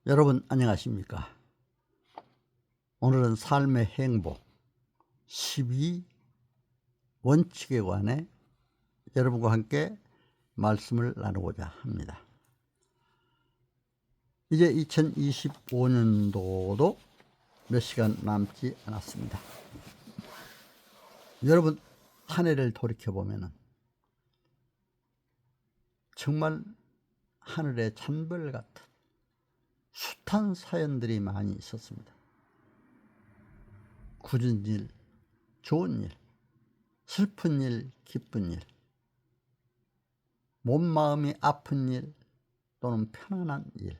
여러분 안녕하십니까? 오늘은 삶의 행복 12원칙에 관해 여러분과 함께 말씀을 나누고자 합니다. 이제 2025년도도 몇 시간 남지 않았습니다. 여러분 한 해를 돌이켜보면 정말 하늘의 잔별 같은 숱한 사연들이 많이 있었습니다. 굳은 일, 좋은 일, 슬픈 일, 기쁜 일, 몸 마음이 아픈 일 또는 편안한 일.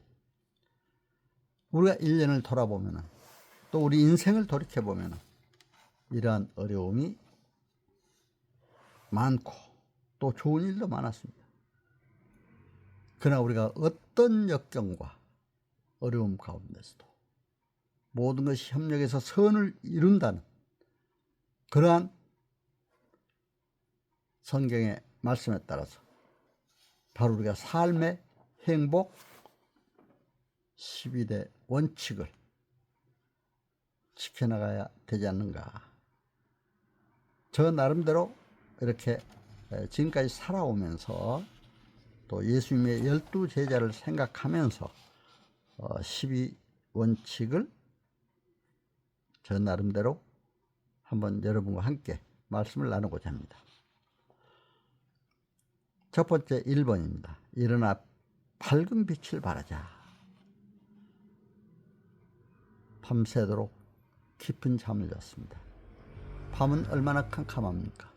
우리가 1년을 돌아보면 또 우리 인생을 돌이켜보면 이러한 어려움이 많고 또 좋은 일도 많았습니다. 그러나 우리가 어떤 역경과 어려움 가운데서도 모든 것이 협력해서 선을 이룬다는 그러한 성경의 말씀에 따라서 바로 우리가 삶의 행복 12대 원칙을 지켜나가야 되지 않는가. 저 나름대로 이렇게 지금까지 살아오면서 또 예수님의 12제자를 생각하면서 12원칙을 저 나름대로 한번 여러분과 함께 말씀을 나누고자 합니다. 첫 번째 1번입니다. 일어나 밝은 빛을 발하자. 밤새도록 깊은 잠을 잤습니다. 밤은 얼마나 캄캄합니까?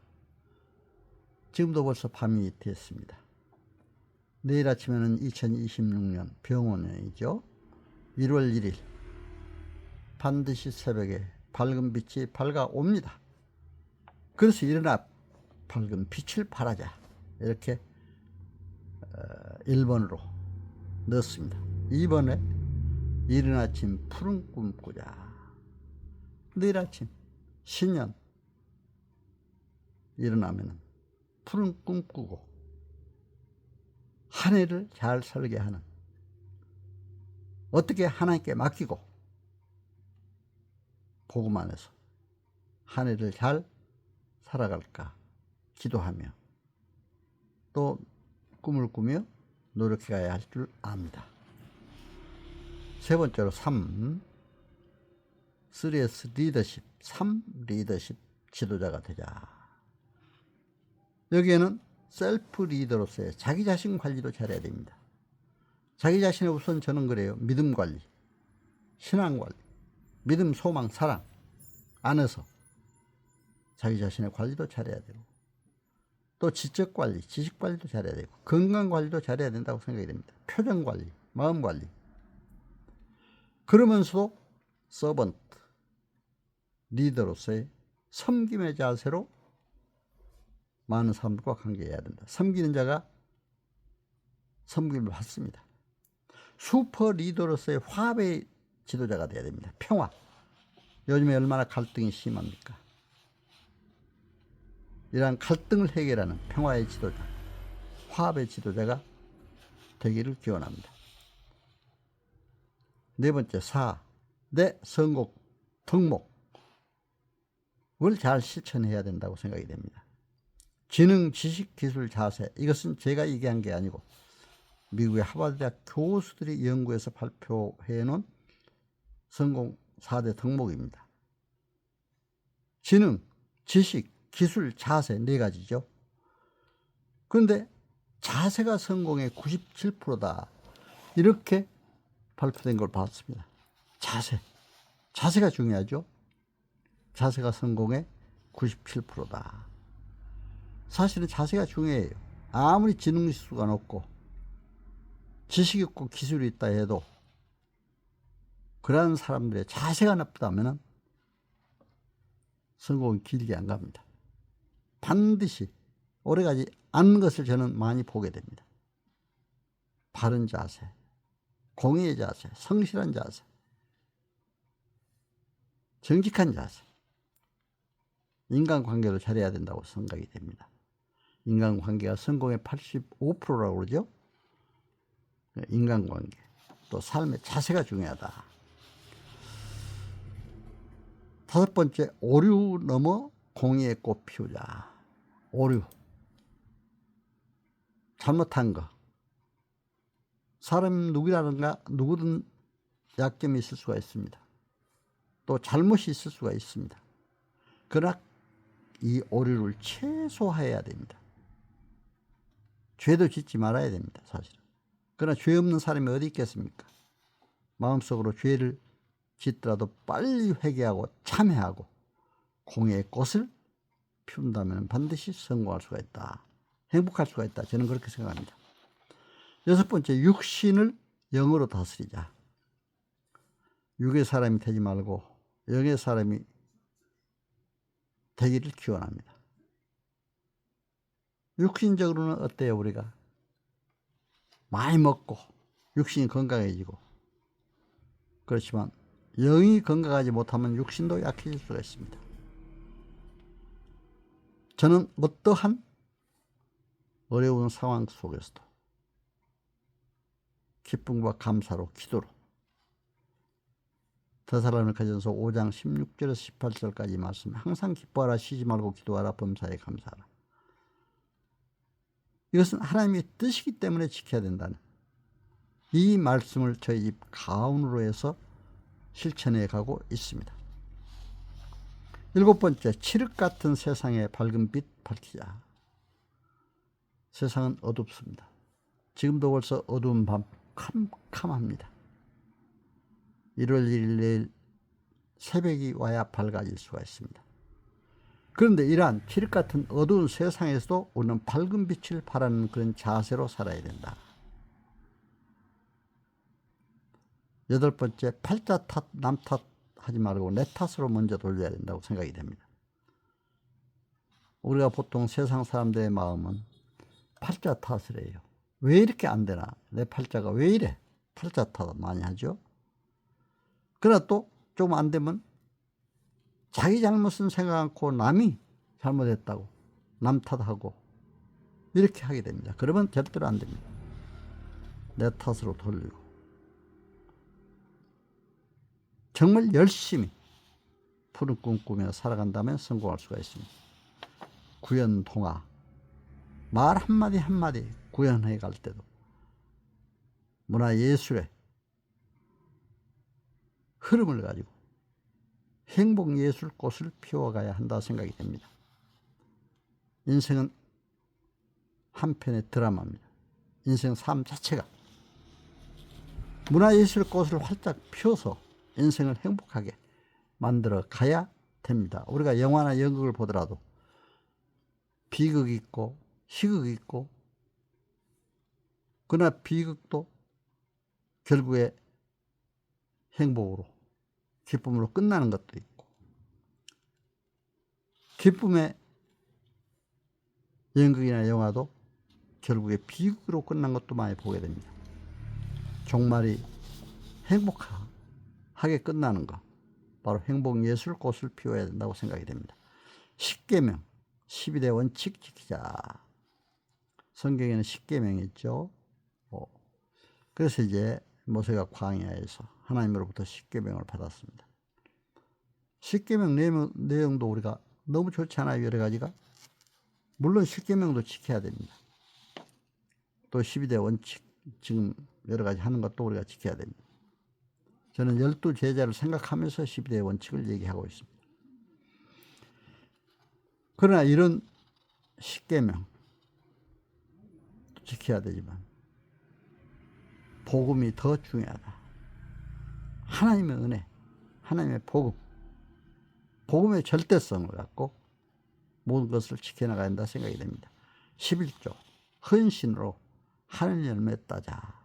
지금도 벌써 밤이 됐습니다. 내일 아침에는 2026년 병원이죠. 1월 1일 반드시 새벽에 밝은 빛이 밝아옵니다. 그래서 일어나 밝은 빛을 발하자. 이렇게 1번으로 넣었습니다. 2번에 이른 아침 푸른 꿈 꾸자. 내일 아침 신년 일어나면 푸른 꿈 꾸고 한 해를 잘 살게 하는, 어떻게 하나님께 맡기고 복음 안에서 한 해를 잘 살아갈까 기도하며 또 꿈을 꾸며 노력해 가야 할 줄 압니다. 세 번째로 3S 리더십, 3 리더십 지도자가 되자. 여기에는 셀프 리더로서의 자기 자신 관리도 잘해야 됩니다. 자기 자신의 우선 저는 그래요. 믿음 관리, 신앙 관리, 믿음, 소망, 사랑 안에서 자기 자신의 관리도 잘해야 되고 또 지적 관리, 지식 관리도 잘해야 되고 건강 관리도 잘해야 된다고 생각이 됩니다. 표정 관리, 마음 관리. 그러면서도 서번트, 리더로서의 섬김의 자세로 많은 사람들과 관계해야 된다. 섬기는 자가 섬김을 받습니다. 슈퍼 리더로서의 화합의 지도자가 되어야 됩니다. 평화. 요즘에 얼마나 갈등이 심합니까? 이러한 갈등을 해결하는 평화의 지도자, 화합의 지도자가 되기를 기원합니다. 네 번째, 4. 내 성공, 덕목을 잘 실천해야 된다고 생각이 됩니다. 지능, 지식, 기술, 자세, 이것은 제가 얘기한 게 아니고 미국의 하버드 대학 교수들이 연구해서 발표해 놓은 성공 4대 덕목입니다. 지능, 지식, 기술, 자세 4가지죠. 그런데 자세가 성공의 97%다. 이렇게 발표된 걸 봤습니다. 자세가 중요하죠. 자세가 성공의 97%다. 사실은 자세가 중요해요. 아무리 지능 지수가 높고 지식이 있고 기술이 있다 해도 그러한 사람들의 자세가 나쁘다면 성공은 길게 안 갑니다. 반드시 오래가지 않는 것을 저는 많이 보게 됩니다. 바른 자세, 공의의 자세, 성실한 자세, 정직한 자세, 인간관계도 잘해야 된다고 생각이 됩니다. 인간관계가 성공의 85%라고 그러죠. 인간관계. 또 삶의 자세가 중요하다. 다섯 번째, 오류 넘어 공의의 꽃 피우자. 오류. 잘못한 거. 사람 누구든 약점이 있을 수가 있습니다. 또 잘못이 있을 수가 있습니다. 그러나 이 오류를 최소화해야 됩니다. 죄도 짓지 말아야 됩니다, 사실은. 그러나 죄 없는 사람이 어디 있겠습니까? 마음속으로 죄를 짓더라도 빨리 회개하고 참회하고 공의의 꽃을 피운다면 반드시 성공할 수가 있다. 행복할 수가 있다. 저는 그렇게 생각합니다. 여섯 번째, 육신을 영으로 다스리자. 육의 사람이 되지 말고 영의 사람이 되기를 기원합니다. 육신적으로는 어때요? 우리가 많이 먹고 육신이 건강해지고, 그렇지만 영이 건강하지 못하면 육신도 약해질 수가 있습니다. 저는 어떠한 어려운 상황 속에서도 기쁨과 감사로, 기도로, 데살로니가전서 5장 16절에서 18절까지 말씀, 항상 기뻐하라, 쉬지 말고 기도하라, 범사에 감사하라. 이것은 하나님의 뜻이기 때문에 지켜야 된다는 이 말씀을 저희 집 가운으로 해서 실천해 가고 있습니다. 일곱 번째, 칠흑 같은 세상에 밝은 빛 밝히자. 세상은 어둡습니다. 지금도 벌써 어두운 밤 캄캄합니다. 1월 1일 내일 새벽이 와야 밝아질 수가 있습니다. 그런데 이러한 칠흑 같은 어두운 세상에서도 우리는 밝은 빛을 바라는 그런 자세로 살아야 된다. 여덟 번째, 팔자 탓, 남 탓하지 말고 내 탓으로 먼저 돌려야 된다고 생각이 됩니다. 우리가 보통 세상 사람들의 마음은 팔자 탓을 해요. 왜 이렇게 안 되나? 내 팔자가 왜 이래? 팔자 탓 많이 하죠. 그러나 또 조금 안 되면 자기 잘못은 생각 않고 남이 잘못했다고 남 탓하고 이렇게 하게 됩니다. 그러면 절대로 안 됩니다. 내 탓으로 돌리고 정말 열심히 푸른 꿈 꾸며 살아간다면 성공할 수가 있습니다. 구연통화, 말 한마디 한마디 구현해 갈 때도 문화예술의 흐름을 가지고 행복예술꽃을 피워가야 한다 생각이 됩니다. 인생은 한편의 드라마입니다. 인생 삶 자체가 문화예술꽃을 활짝 피워서 인생을 행복하게 만들어 가야 됩니다. 우리가 영화나 연극을 보더라도 비극이 있고 희극이 있고, 그러나 비극도 결국에 행복으로 기쁨으로 끝나는 것도 있고, 기쁨의 연극이나 영화도 결국에 비극으로 끝난 것도 많이 보게 됩니다. 종말이 행복하게 끝나는 것, 바로 행복예술꽃을 피워야 된다고 생각이 됩니다. 십계명, 12대 원칙 지키자. 성경에는 십계명이 있죠. 그래서 이제 모세가 광야에서 하나님으로부터 십계명을 받았습니다. 십계명 내용도 우리가 너무 좋지 않아요, 여러 가지가? 물론 십계명도 지켜야 됩니다. 또 12대 원칙, 지금 여러 가지 하는 것도 우리가 지켜야 됩니다. 저는 12제자를 생각하면서 12대 원칙을 얘기하고 있습니다. 그러나 이런 십계명 지켜야 되지만 복음이 더 중요하다. 하나님의 은혜, 하나님의 복음의 절대성을 갖고 모든 것을 지켜나가야 한다 생각이 됩니다. 11조, 헌신으로 하늘 열매 따자.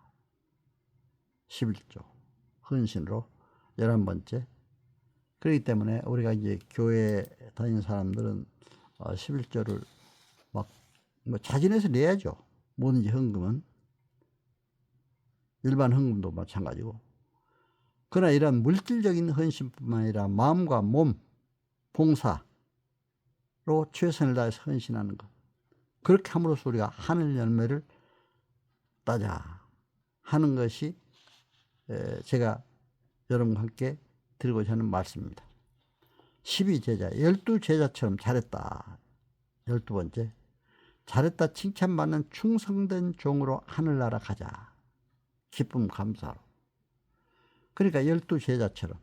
11조, 헌신으로 11번째. 그렇기 때문에 우리가 이제 교회 다니는 사람들은 11조를 막 자진해서 내야죠. 뭐든지 헌금은. 일반 헌금도 마찬가지고. 그러나 이런 물질적인 헌신뿐만 아니라 마음과 몸, 봉사로 최선을 다해서 헌신하는 것. 그렇게 함으로써 우리가 하늘 열매를 따자 하는 것이 제가 여러분과 함께 드리고자 하는 말씀입니다. 12제자, 12제자처럼 잘했다. 12번째, 잘했다 칭찬받는 충성된 종으로 하늘나라 가자. 기쁨 감사로. 그러니까 12제자처럼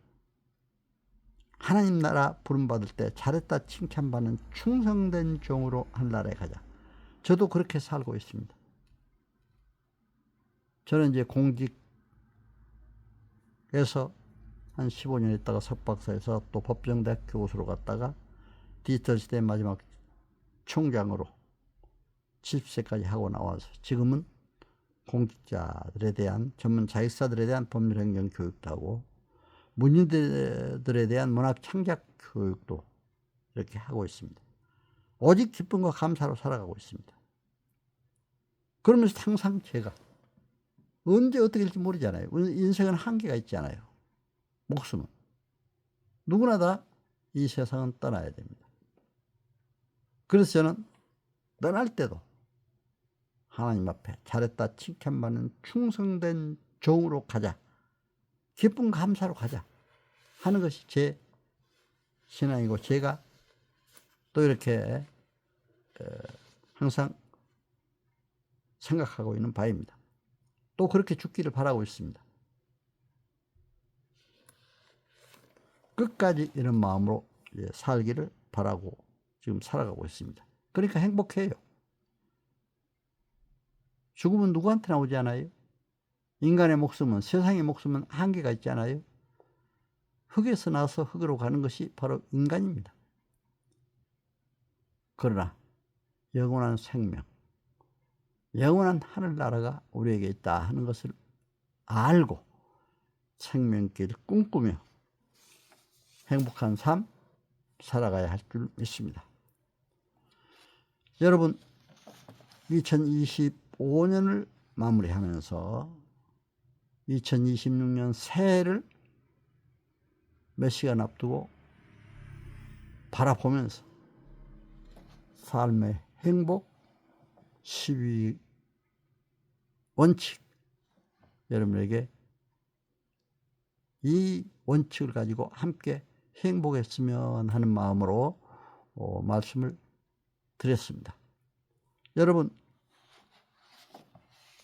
하나님 나라 부름받을 때 잘했다 칭찬받는 충성된 종으로 하늘나라에 가자. 저도 그렇게 살고 있습니다. 저는 이제 공직에서 한 15년 있다가 석박사에서 또 법정대학 교수로 갔다가 디지털 시대 마지막 총장으로 70세까지 하고 나와서 지금은 공직자들에 대한 전문 자격사들에 대한 법률행정 교육도 하고 문인들에 대한 문학 창작 교육도 이렇게 하고 있습니다. 오직 기쁨과 감사로 살아가고 있습니다. 그러면서 항상 제가 언제 어떻게 될지 모르잖아요. 인생은 한계가 있잖아요. 목숨은. 누구나 다 이 세상은 떠나야 됩니다. 그래서 저는 떠날 때도 하나님 앞에 잘했다 칭찬받는 충성된 종으로 가자. 기쁨 감사로 가자 하는 것이 제 신앙이고 제가 또 이렇게 항상 생각하고 있는 바입니다. 또 그렇게 죽기를 바라고 있습니다. 끝까지 이런 마음으로 살기를 바라고 지금 살아가고 있습니다. 그러니까 행복해요. 죽음은 누구한테나 오지 않아요? 인간의 목숨은, 세상의 목숨은 한계가 있잖아요. 흙에서 나서 흙으로 가는 것이 바로 인간입니다. 그러나 영원한 생명, 영원한 하늘나라가 우리에게 있다 하는 것을 알고 생명길 꿈꾸며 행복한 삶 살아가야 할 줄 믿습니다. 여러분, 2025년을 마무리하면서 2026년 새해를 몇 시간 앞두고 바라보면서 삶의 행복 12원칙, 여러분에게 이 원칙을 가지고 함께 행복했으면 하는 마음으로 말씀을 드렸습니다. 여러분,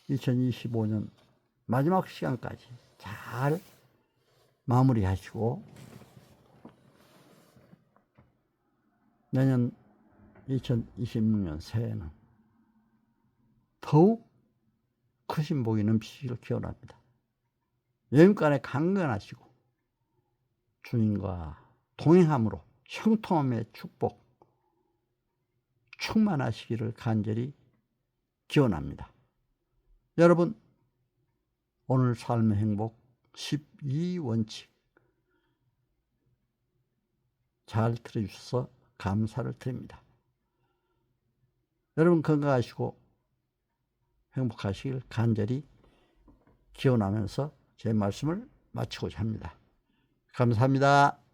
2025년 마지막 시간까지 잘 마무리하시고 내년 2026년 새해는 더욱 크신 복이 넘치기를 기원합니다. 여인간에 강건하시고 주님과 동행함으로 형통함의 축복 충만하시기를 간절히 기원합니다. 여러분, 오늘 삶의 행복 12원칙 잘 들어주셔서 감사를 드립니다. 여러분 건강하시고 행복하시길 간절히 기원하면서 제 말씀을 마치고자 합니다. 감사합니다.